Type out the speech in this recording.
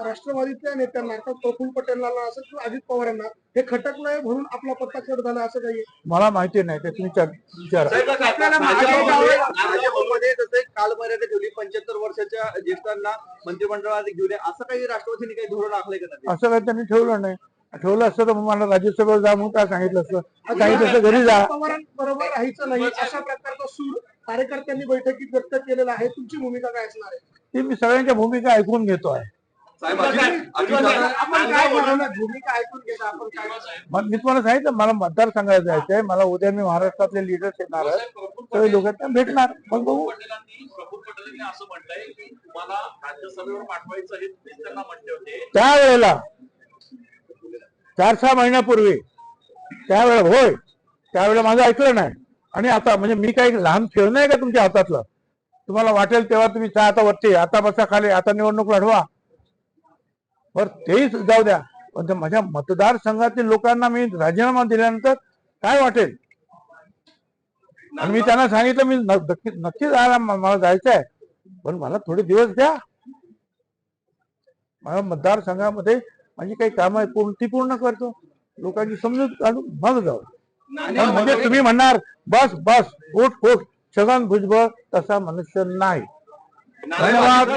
राष्ट्रवादीतल्या नेत्यांना अर्थात प्रफुल्ल पटेलांना असेल किंवा अजित पवारांना हे खटकलंय म्हणून आपला पत्ता कट झाला असं काही मला माहिती नाही ते तुम्ही विचारा. भाजपमध्ये जसे कालमर्यादा ठेवली 75 वर्षाच्या ज्येष्ठांना मंत्रिमंडळात घेऊ द्या असं काही राष्ट्रवादीने काही धोरण आखलंय का? असं काही त्यांनी ठेवलं नाही. ठेवलं असतं तर मला राज्यसभेवर जा म्हणून काय सांगितलं असतं. सांगितलं घरी जा. पवारांबरोबर राहायचं नाही अशा प्रकारचा सूर कार्यकर्त्यांनी बैठकीत व्यक्त केलेला आहे. तुमची भूमिका काय असणार आहे? ती मी सगळ्यांच्या भूमिका ऐकून घेतो आहे. भूमिका ऐकून घेता आपण काय? मी तुम्हाला सांगितलं मला मतदारसंघात जायचं आहे. मला उद्या मी महाराष्ट्रातले लीडर्स येणार आहेत, सगळे लोक भेटणार. मग बघू. प्रफुल्ल पटेलांनी असं म्हटलंय की तुम्हाला राज्यसभेवर पाठवायचं हे तुम्ही त्यांना म्हटले होते त्यावेळेला 4-6 महिन्यापूर्वी त्यावेळेला होय त्यावेळेला माझं ऐकलं नाही. आणि आता म्हणजे मी काही लहान खेळ नाही का तुमच्या हातातलं? तुम्हाला वाटेल तेव्हा तुम्ही आता वरती, आता बसा खाली, आता निवडणूक लढवा. बरं तेही जाऊ द्या, पण माझ्या मतदारसंघातील लोकांना मी राजीनामा दिल्यानंतर काय वाटेल? आणि मी त्यांना सांगितलं मी नक्की जायला मला जायचं आहे, पण मला थोडे दिवस द्या. माझ्या मतदारसंघामध्ये माझी काही कामं ती पूर्ण करतो, लोकांची समजूत काढून मग जाऊ. म्हणजे तुम्ही म्हणणार बस बस उठ उठ छगन भुजबळ तसा मनुष्य नाही. धन्यवाद.